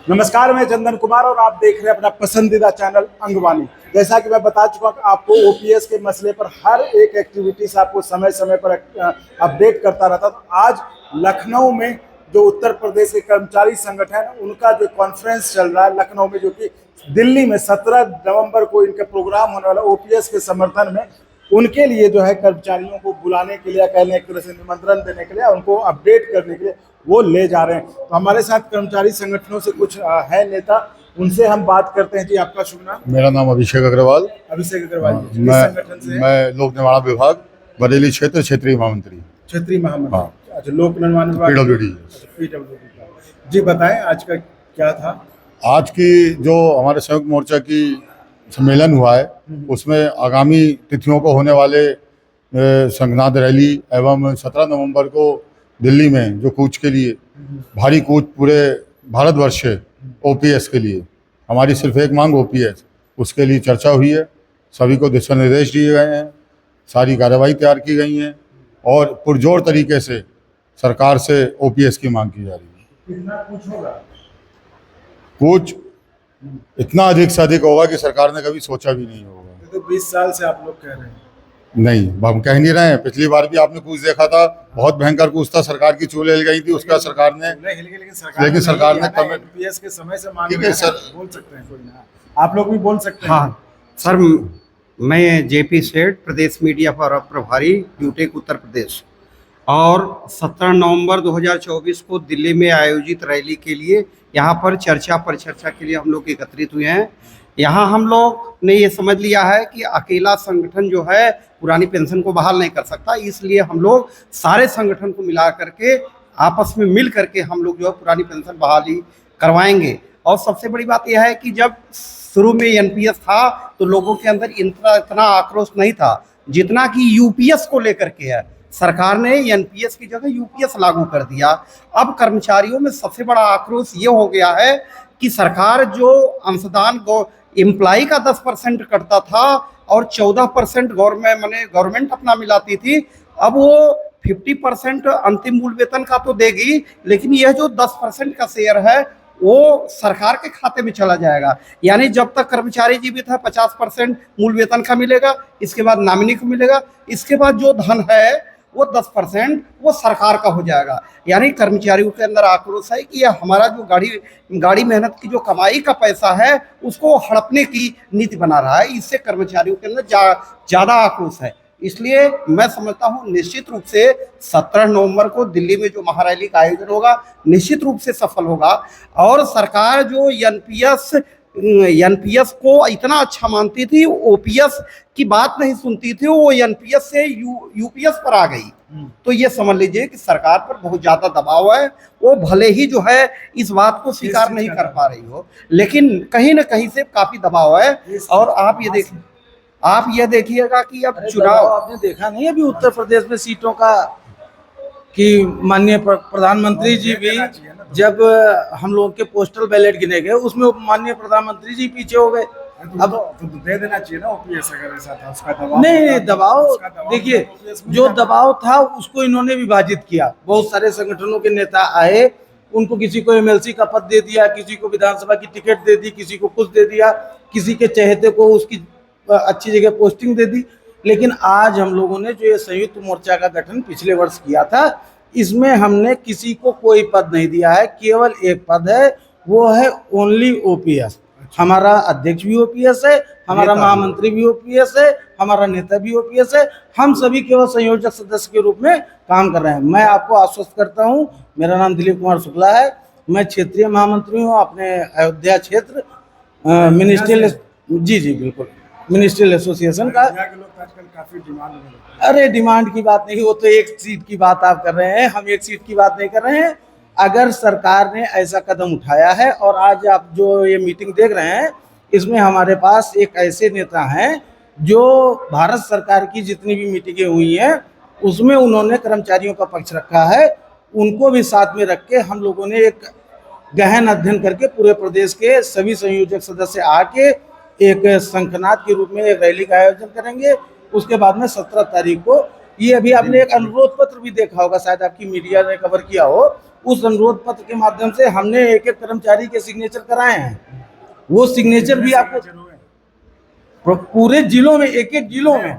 नमस्कार, मैं चंदन कुमार और आप देख रहे हैं अपना पसंदीदा चैनल अंगवानी। जैसा कि मैं बता चुका हूं आपको ओपीएस के मसले पर हर एक एक्टिविटीज आपको समय समय पर अपडेट करता रहता। तो आज लखनऊ में जो उत्तर प्रदेश के कर्मचारी संगठन उनका जो कॉन्फ्रेंस चल रहा है लखनऊ में, जो कि दिल्ली में 17 नवंबर को इनका प्रोग्राम होने वाला ओपीएस के समर्थन में, उनके लिए जो है कर्मचारियों को बुलाने के लिए, कहने एक तरह से निमंत्रण देने के लिए, उनको अपडेट करने के लिए वो ले जा रहे हैं। तो हमारे साथ कर्मचारी संगठनों से कुछ है नेता, उनसे हम बात करते हैं। जी, आपका शुभ नाम? मेरा नाम अभिषेक अग्रवाल। अभिषेक अग्रवाल जी, किस संगठन से? मैं लोक निर्माण विभाग बरेली क्षेत्र क्षेत्रीय महामंत्री। क्षेत्रीय महामंत्री, अच्छा। लोक निर्माण विभाग, पीडब्ल्यूडी। जी बताएं, आज का क्या था? आज की जो हमारे संयुक्त मोर्चा की सम्मेलन हुआ है उसमें आगामी तिथियों को होने वाले संघनाद रैली एवं 17 नवंबर को दिल्ली में जो कूच के लिए भारी कूच पूरे भारतवर्ष से ओपीएस के लिए, हमारी सिर्फ एक मांग ओपीएस, उसके लिए चर्चा हुई है। सभी को दिशा निर्देश दिए गए हैं, सारी कार्रवाई तैयार की गई हैं और पुरजोर तरीके से सरकार से ओपीएस की मांग की जा रही है। कितना कुछ होगा? कुछ इतना अधिक से अधिक होगा कि सरकार ने कभी सोचा भी नहीं होगा। तो 20 साल से आप लोग कह रहे हैं। नहीं, हम कह नहीं रहे हैं। पिछली बार भी आपने कूच देखा था, बहुत भयंकर कूच था, सरकार की चूल हिल गई थी। उसका सरकार ने लेकिन सरकार ने ओपीएस के समय से मांग ठीक है सर, बोल सकते हैं कोई ना, आप लोग भी बोल सकते हैं। हाँ सर, मैं जेपी सेठ, प्रदेश मीडिया प्रभारी, यूटेक उत्तर प्रदेश। और 17 नवंबर 2024 को दिल्ली में आयोजित रैली के लिए यहाँ पर चर्चा के लिए हम लोग एकत्रित हुए हैं। यहाँ हम लोग ने ये समझ लिया है कि अकेला संगठन जो है पुरानी पेंशन को बहाल नहीं कर सकता, इसलिए हम लोग सारे संगठन को मिला करके आपस में मिल करके हम लोग जो है पुरानी पेंशन बहाली करवाएंगे। और सबसे बड़ी बात यह है कि जब शुरू में एनपीएस था तो लोगों के अंदर इतना आक्रोश नहीं था जितना कि यूपीएस को लेकर के है। सरकार ने एनपीएस की जगह यूपीएस लागू कर दिया। अब कर्मचारियों में सबसे बड़ा आक्रोश ये हो गया है कि सरकार जो अंशदान एम्प्लॉय का 10% करता था और 14% गवर्नमेंट अपना मिलाती थी, अब वो 50% अंतिम मूल वेतन का तो देगी, लेकिन यह जो 10% का शेयर है वो सरकार के खाते में चला जाएगा। यानी जब तक कर्मचारी जीवित है 50% मूल वेतन का मिलेगा, इसके बाद नॉमिनी को मिलेगा, इसके बाद जो धन है वो 10% वो सरकार का हो जाएगा। यानी कर्मचारियों के अंदर आक्रोश है कि यह हमारा जो गाड़ी मेहनत की जो कमाई का पैसा है उसको हड़पने की नीति बना रहा है। इससे कर्मचारियों के अंदर ज़्यादा आक्रोश है। इसलिए मैं समझता हूँ निश्चित रूप से 17 नवंबर को दिल्ली में जो महारैली का आयोजन होगा निश्चित रूप से सफल होगा। और सरकार जो एनपीएस को इतना अच्छा मानती थी, ओपीएस की बात नहीं सुनती थी, वो एनपीएस से यूपीएस पर आ गई। तो ये समझ लीजिए कि सरकार पर बहुत ज्यादा दबाव है। वो भले ही जो है इस बात को स्वीकार नहीं कर पा रही हो, लेकिन कहीं ना कहीं से काफी दबाव है। और आप ये देखिएगा कि अब चुनाव आपने देखा नहीं अभी उत्तर प्रदेश में सीटों का, कि माननीय प्रधानमंत्री जी भी जब हम लोगों के पोस्टल बैलेट गिने गए उसमें माननीय प्रधानमंत्री जी पीछे हो गए। अब तो दे देना चाहिए ना ओपीएस, अगर ऐसा था। उसका दबाव नहीं, दबाव देखिए, जो दबाव था उसको इन्होंने विभाजित किया। बहुत सारे संगठनों के नेता आए, उनको किसी को एमएलसी का पद दे दिया, किसी को विधानसभा की टिकट दे दी, किसी को कुछ दे दिया, किसी के चहेते को उसकी अच्छी जगह पोस्टिंग दे दी। लेकिन आज हम लोगों ने जो ये संयुक्त मोर्चा का गठन पिछले वर्ष किया था, इसमें हमने किसी को कोई पद नहीं दिया है, केवल एक पद है, वो है ओनली ओपीएस। हमारा अध्यक्ष भी ओपीएस है, हमारा महामंत्री भी ओपीएस है, हमारा नेता भी ओपीएस है। हम सभी केवल संयोजक सदस्य के रूप में काम कर रहे हैं। मैं आपको आश्वस्त करता हूं, मेरा नाम दिलीप कुमार शुक्ला है, मैं क्षेत्रीय महामंत्री हूँ अपने अयोध्या क्षेत्र मिनिस्ट्रियल। जी बिल्कुल, मिनिस्ट्रियल एसोसिएशन का। आजकल काफी डिमांड है। अरे डिमांड की बात नहीं, वो तो एक सीट की बात आप कर रहे हैं, हम एक सीट की बात नहीं कर रहे हैं। अगर सरकार ने ऐसा कदम उठाया है, और आज आप जो ये मीटिंग देख रहे हैं इसमें हमारे पास एक ऐसे नेता हैं जो भारत सरकार की जितनी भी मीटिंगें हुई हैं उसमें उन्होंने कर्मचारियों का पक्ष रखा है। उनको भी साथ में रख के हम लोगों ने एक गहन अध्ययन करके पूरे प्रदेश के सभी संयोजक सदस्य आके एक शंखनाद के रूप में एक रैली का आयोजन करेंगे। उसके बाद में 17 तारीख को ये अभी आपने एक अनुरोध पत्र भी देखा होगा, शायद आपकी मीडिया ने कवर किया हो। उस अनुरोध पत्र के माध्यम से हमने एक एक कर्मचारी के सिग्नेचर कराए हैं। वो सिग्नेचर भी आपको पूरे जिलों में, एक एक जिलों में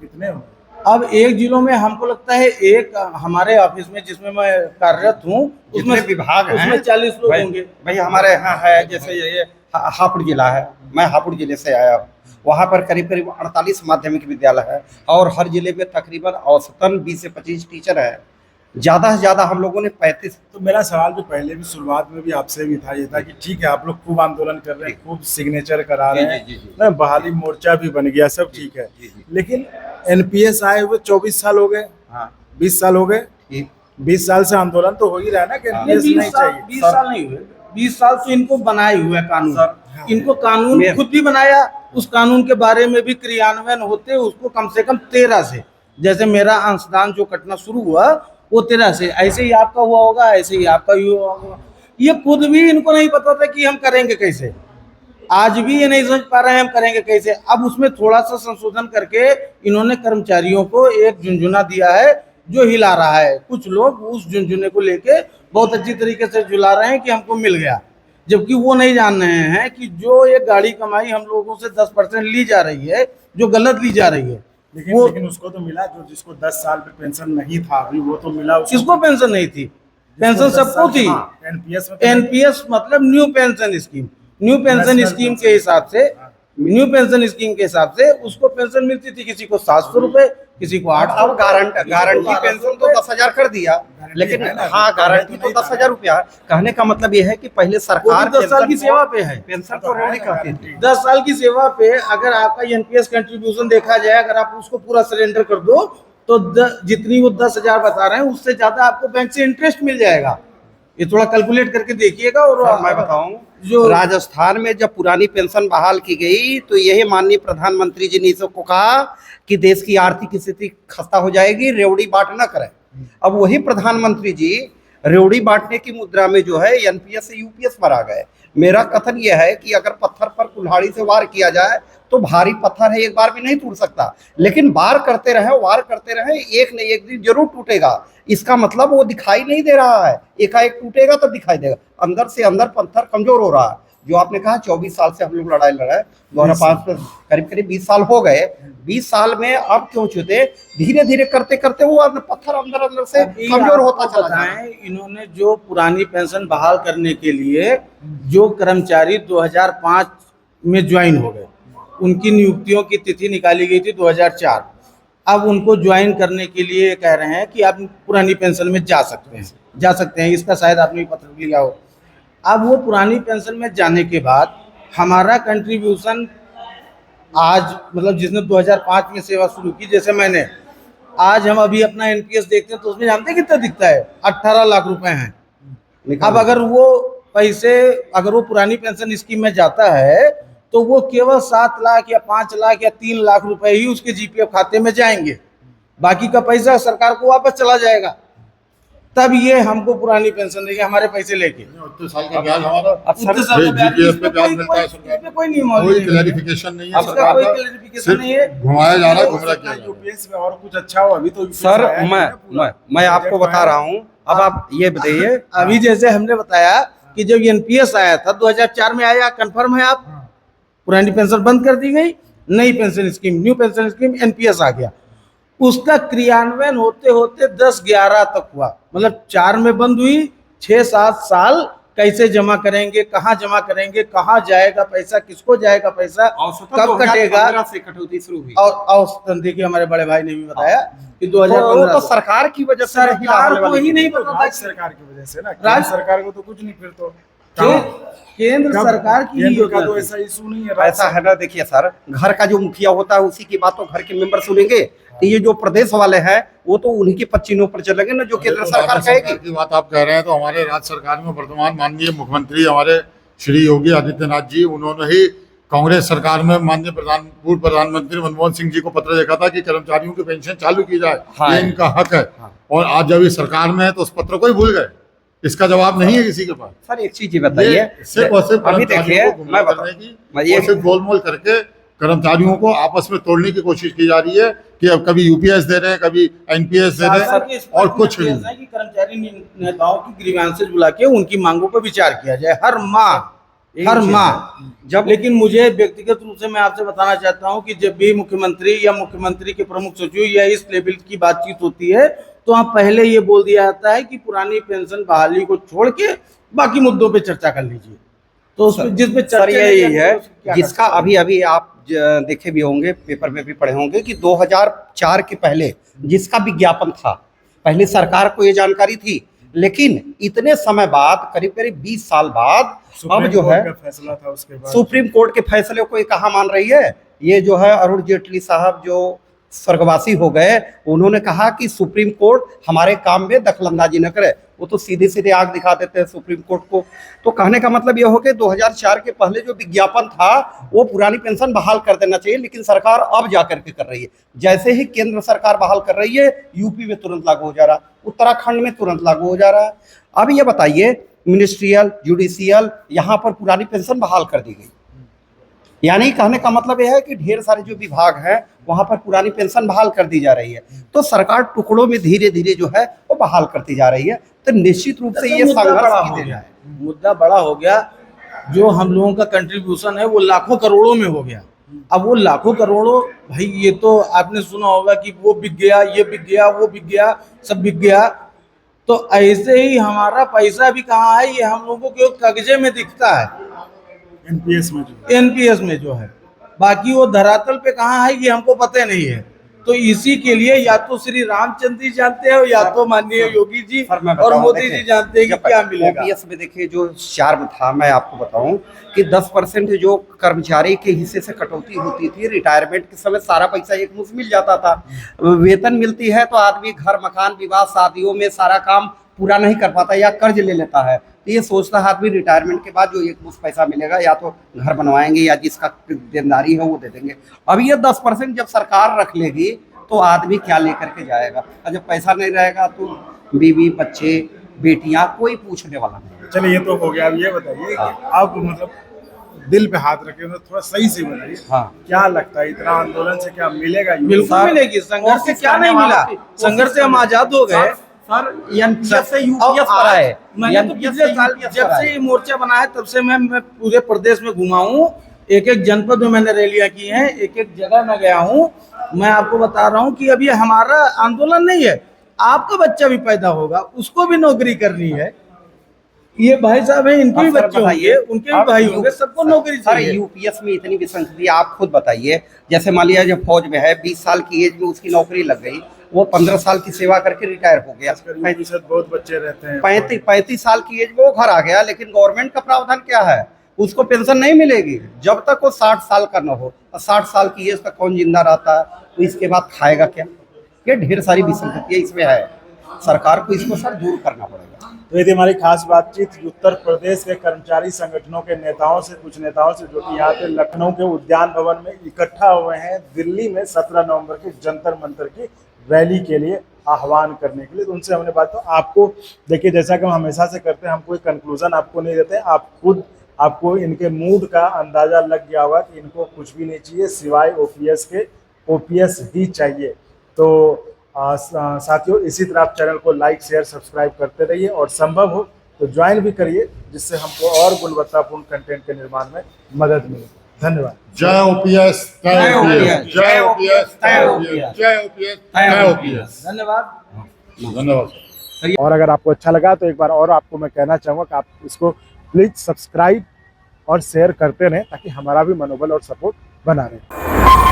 कितने हो? अब एक जिलों में हमको लगता है, एक हमारे ऑफिस में जिसमें मैं कार्यरत हूँ जितने विभाग हैं, उसमें 40 लोग होंगे। भाई हमारे यहाँ है, जैसे ये हापुड़ जिला है, मैं हापुड़ जिले से आया हूँ। वहाँ पर करीब करीब 48 माध्यमिक विद्यालय है और हर जिले में तकरीबन औसतन 20 से 25 टीचर है। ज़्यादा से ज़्यादा हम लोगों ने 35। तो मेरा सवाल जो पहले भी शुरुआत में भी आपसे भी था, ये था कि ठीक है आप लोग खूब आंदोलन कर रहे हैं, खूब सिग्नेचर करा रहे हैं ना, बहाली मोर्चा भी बन गया, सब ठीक है, लेकिन एनपीएस आए हुए 24 साल हो गए, 20 साल हो गए, 20 साल से आंदोलन तो हो ही रहा है ना कि एनपीएस नहीं चाहिए। 20 साल नहीं हुए, 20 साल तो इनको बनाए हुए कानून, इनको कानून खुद भी बनाया, उस कानून के बारे में भी क्रियान्वयन होते उसको कम से कम 13 से, जैसे मेरा अंशदान जो कटना शुरू हुआ वो 13 से, ऐसे ही आपका हुआ होगा, ऐसे ही आपका ही हुआ होगा। ये खुद भी इनको नहीं पता था कि हम करेंगे कैसे, आज भी ये नहीं समझ पा रहे हैं हम करेंगे कैसे। अब उसमें थोड़ा सा संशोधन करके इन्होंने कर्मचारियों को एक झुनझुना दिया है जो हिला रहा है। कुछ लोग उस झुनझुने को लेके बहुत अच्छी तरीके से झुला रहे हैं कि हमको मिल गया, जबकि वो नहीं जान रहे हैं कि जो ये गाड़ी कमाई हम लोगों से 10% ली जा रही है, जो गलत ली जा रही है, लेकिन उसको तो मिला, जो जिसको 10 साल पे पेंशन नहीं था अभी वो तो मिला। किसको पेंशन नहीं थी? पेंशन सबको थी। एनपीएस मतलब new pension scheme, new pension scheme के हिसाब से, न्यू पेंशन स्कीम के हिसाब से उसको पेंशन मिलती थी, किसी को 700 रुपए, किसी को 800। अब गारंटी पेंशन तो 10,000 कर दिया, लेकिन हाँ गारंटी तो 10,000 रुपया। कहने का मतलब ये है कि पहले सरकार 10 साल की सेवा पे है, पेंशन को रेडी करती थी। 10 साल की सेवा पे अगर आपका एनपीएस कंट्रीब्यूशन देखा जाए, अगर आप उसको पूरा सरेंडर कर दो तो जितनी वो 10,000 बता रहे हैं उससे ज्यादा आपको बैंक से इंटरेस्ट मिल जाएगा। ये थोड़ा कैलकुलेट करके देखिएगा। और मैं बताऊं, जो राजस्थान में जब पुरानी पेंशन बहाल की गई तो यही माननीय प्रधानमंत्री जी ने इसको कहा कि देश की आर्थिक स्थिति खस्ता हो जाएगी, रेवड़ी बाट न करें। अब वही प्रधानमंत्री जी रेवड़ी बांटने की मुद्रा में जो है एनपीएस से यूपीएस पर आ गए। मेरा कथन यह है कि अगर पत्थर पर कुल्हाड़ी से वार किया जाए तो भारी पत्थर है एक बार भी नहीं टूट सकता, लेकिन वार करते रहे, एक न एक दिन जरूर टूटेगा। इसका मतलब वो दिखाई नहीं दे रहा है, एकाएक टूटेगा तो दिखाई देगा। अंदर से अंदर पत्थर कमजोर हो रहा है। जो आपने कहा 24 साल से हम लोग लड़ाई लड़ाए, 2005 करीब 20 साल हो गए। 20 साल में अब क्यों छूते, धीरे धीरे करते करते वो पत्थर अंदर से कमजोर होता चला जाए। इन्होंने जो पुरानी पेंशन बहाल करने के लिए जो कर्मचारी 2005 में ज्वाइन हो गए, उनकी नियुक्तियों की तिथि निकाली गई थी 2004। अब उनको ज्वाइन करने के लिए कह रहे हैं कि आप पुरानी पेंशन में जा सकते हैं। इसका शायद आपने पत्र लिया हो। अब वो पुरानी पेंशन में जाने के बाद हमारा कंट्रीब्यूशन आज, मतलब जिसने 2005 में सेवा शुरू की, जैसे मैंने, आज हम अभी अपना एनपीएस देखते हैं तो उसमें जानते हैं कितना दिखता है, 18 लाख रुपए हैं। अब अगर वो पैसे, अगर वो पुरानी पेंशन स्कीम में जाता है तो वो केवल 7 लाख या 5 लाख या 3 लाख रुपए ही उसके जीपीएफ खाते में जाएंगे, बाकी का पैसा सरकार को वापस चला जाएगा। तब ये हमको पुरानी पेंशन देंगे हमारे पैसे लेके। उतने साल का ब्याज हमारा जीपीएफ पे ब्याज मिलता है, कोई नहीं, कोई क्लैरिफिकेशन नहीं है, इसका कोई क्लैरिफिकेशन नहीं है, घुमाया जा रहा है, गुमराह किया जा रहा है। यूपीएस में और कुछ अच्छा हो अभी तो सर मैं आपको बता रहा हूँ। अब आप ये बताइए, अभी जैसे हमने बताया कि जब एनपीएस आया था 2004 में आया, कंफर्म है आप, पुरानी पेंशन बंद कर दी गई, नई pension scheme, new pension scheme NPS आ गया। उसका क्रियान्वयन होते होते 10-11 तक हुआ, मतलब 4 में बंद हुई, 6-7 साल कैसे जमा करेंगे, कहाँ जमा करेंगे, कहाँ जाएगा पैसा, किसको जाएगा पैसा, कब कटेगा, से कटौती शुरू हुई। और औसतन देखिए हमारे बड़े भाई ने भी बताया कि 2015 तो सरकार की वजह से, सरकार को ही नहीं पता था, राज्य सरकार की वजह से ना, राज्य सरकार को तो कुछ नहीं, फिर तो केंद्र सरकार की ही का तो ऐसा इशू नहीं है। ऐसा है ना, देखिए सर, घर का जो मुखिया होता है उसी की बात तो घर के मेंबर सुनेंगे, तो ये जो प्रदेश वाले हैं वो तो उन्हीं की पच्चीनों पर चलेंगे ना, जो केंद्र सरकार कहेगी। की बात आप कह रहे हैं तो हमारे राज्य सरकार में वर्तमान माननीय मुख्यमंत्री हमारे श्री योगी आदित्यनाथ जी, उन्होंने ही कांग्रेस सरकार में माननीय पूर्व प्रधानमंत्री मनमोहन सिंह जी को पत्र लिखा था कि कर्मचारियों की पेंशन चालू की जाए, ये इनका हक है। और आज जब ये सरकार में है तो उस पत्र को ही भूल गए, इसका जवाब नहीं है किसी के पास। सर एक चीज बताइए, सिर्फ और सिर्फ अभी देखिए, मैं गोलमोल करके कर्मचारियों को आपस में तोड़ने की कोशिश की जा रही है कि अब कभी यूपीएस दे रहे हैं, कभी एनपीएस दे रहे हैं और कुछ नहीं। कि कर्मचारी नेताओं की ग्रीवांसेस बुला के उनकी मांगों पर विचार किया जाए हर माह जब। लेकिन मुझे व्यक्तिगत रूप से मैं आपसे बताना चाहता हूं कि जब भी मुख्यमंत्री या मुख्यमंत्री के प्रमुख सचिव या इस लेवल की बातचीत होती है तो वहाँ पहले ये बोल दिया जाता है कि पुरानी पेंशन बहाली को छोड़ के बाकी मुद्दों पे चर्चा कर लीजिए। तो उसमें जिसमें चर्चा यही है जिसका अभी आप देखे भी होंगे, पेपर में भी पढ़े होंगे कि 2004 के पहले जिसका विज्ञापन था, पहले सरकार को ये जानकारी थी, लेकिन इतने समय बाद करीब 20 साल बाद अब जो है फैसला था, उसके बाद सुप्रीम कोर्ट के फैसले को कहाँ मान रही है। ये जो है अरुण जेटली साहब जो स्वर्गवासी हो गए, उन्होंने कहा कि सुप्रीम कोर्ट हमारे काम में दखलंदाजी न करे। वो तो सीधे सीधे आग दिखा देते हैं सुप्रीम कोर्ट को। तो कहने का मतलब ये हो कि 2004 के पहले जो विज्ञापन था वो पुरानी पेंशन बहाल कर देना चाहिए, लेकिन सरकार अब जा करके कर रही है। जैसे ही केंद्र सरकार बहाल कर रही है, यूपी में तुरंत लागू हो जा रहा, उत्तराखंड में तुरंत लागू हो जा रहा है। अब ये बताइए, मिनिस्ट्रियल, जुडिशियल, यहाँ पर पुरानी पेंशन बहाल कर दी गई, यानी कहने का मतलब यह है कि ढेर सारे जो विभाग हैं वहां पर पुरानी पेंशन बहाल कर दी जा रही है। तो सरकार टुकड़ों में धीरे धीरे जो है वो बहाल करती जा रही है। तो निश्चित रूप से ये संघर्ष की देन है। मुद्दा बड़ा हो गया। जो हम लोगों का कंट्रीब्यूशन है वो लाखों करोड़ों में हो गया। अब वो लाखों करोड़ों, भाई ये तो आपने सुना होगा कि वो बिक गया, ये बिक गया, वो बिक गया, सब बिक गया। तो ऐसे ही हमारा पैसा भी कहाँ है, ये हम लोगों के कागजे में दिखता है, एनपीएस में जो है। बाकी वो धरातल पे कहाँ है ये हमको पता नहीं है। तो इसी के लिए या तो श्री रामचंद्र जी जानते हैं या तो माननीय योगी जी और मोदी जी जानते हैं कि क्या मिलेगा। ओपीएस में देखिए जो चार्म था, मैं आपको बताऊं कि 10% जो कर्मचारी के हिस्से से कटौती होती थी, रिटायरमेंट के समय सारा पैसा एक मुश्त मिल जाता था। वेतन मिलती है तो आदमी घर, मकान, विवाह, शादियों में सारा काम पूरा नहीं कर पाता या कर्ज ले लेता है। तो ये सोचता है आदमी रिटायरमेंट के बाद जो एक मुश्त पैसा मिलेगा या तो घर बनवाएंगे या जिसका देनदारी है वो दे देंगे। अब ये 10% जब सरकार रख लेगी तो आदमी क्या लेकर के जाएगा, और जब पैसा नहीं रहेगा तो बीवी, बच्चे, बेटियां, कोई पूछने वाला नहीं। चलिए ये तो हो गया। अब ये बताइए कि अब मतलब दिल पे हाथ रखे थोड़ा सही से बताइए, क्या लगता है इतना आंदोलन से क्या मिलेगा? बिल्कुल मिलेगी। संघर्ष से क्या नहीं मिला, संघर्ष से हम आजाद हो गए। सर एनपीएस से यूपीएस पर आए। मैंने तो पिछले साल जब से ये मोर्चा बना है तब से मैं पूरे प्रदेश में घुमा हूँ, एक एक जनपद में मैंने रैलियां की हैं, एक एक जगह में गया हूँ। मैं आपको बता रहा हूँ कि अब ये हमारा आंदोलन नहीं है, आपका बच्चा भी पैदा होगा, उसको भी नौकरी करनी है। ये भाई साहब है, इनके भी बच्चे होंगे, उनके भी भाई होंगे, सबको नौकरी चाहिए। यूपीएस में इतनी विसंगति आप खुद बताइए। जैसे मान लिया जब फौज में है, 20 साल की एज में उसकी नौकरी लग गई, वो 15 साल की सेवा करके रिटायर हो गया। बहुत बच्चे रहते हैं, 35 साल की एज में वो घर आ गया, लेकिन गवर्नमेंट का प्रावधान क्या है, उसको पेंशन नहीं मिलेगी जब तक वो 60 साल का न हो। और 60 साल की एज तक कौन जिंदा रहता है, तो इसके बाद खाएगा क्या? ये ढेर सारी विसंगतियां इसमें है, सरकार को इसको सर दूर करना पड़ेगा। तो ये थी हमारी खास बातचीत उत्तर प्रदेश के कर्मचारी संगठनों के नेताओं से, कुछ नेताओं से जो कि यहाँ पे लखनऊ के उद्यान भवन में इकट्ठा हुए हैं दिल्ली में 17 नवंबर के जंतर मंतर की रैली के लिए आह्वान करने के लिए। तो उनसे हमने बात, तो आपको देखिए जैसा कि हम हमेशा से करते हैं, हम कोई कंक्लूजन आपको नहीं देते, आप खुद आपको इनके मूड का अंदाजा लग गया होगा कि इनको कुछ भी नहीं चाहिए सिवाय ओपीएस के, ओपीएस ही चाहिए। तो साथियों इसी तरह आप चैनल को लाइक, शेयर, सब्सक्राइब करते रहिए और संभव हो तो ज्वाइन भी करिए, जिससे हमको और गुणवत्तापूर्ण कंटेंट के निर्माण में मदद मिले। धन्यवाद। जय ओपीएस, जय ओपीएस, जय ओपीएस, जय ओपीएस, जय ओपीएस, जय ओपीएस। धन्यवाद। और अगर आपको अच्छा लगा तो एक बार और आपको मैं कहना चाहूँगा कि आप इसको प्लीज सब्सक्राइब और शेयर करते रहें ताकि हमारा भी मनोबल और सपोर्ट बना रहे।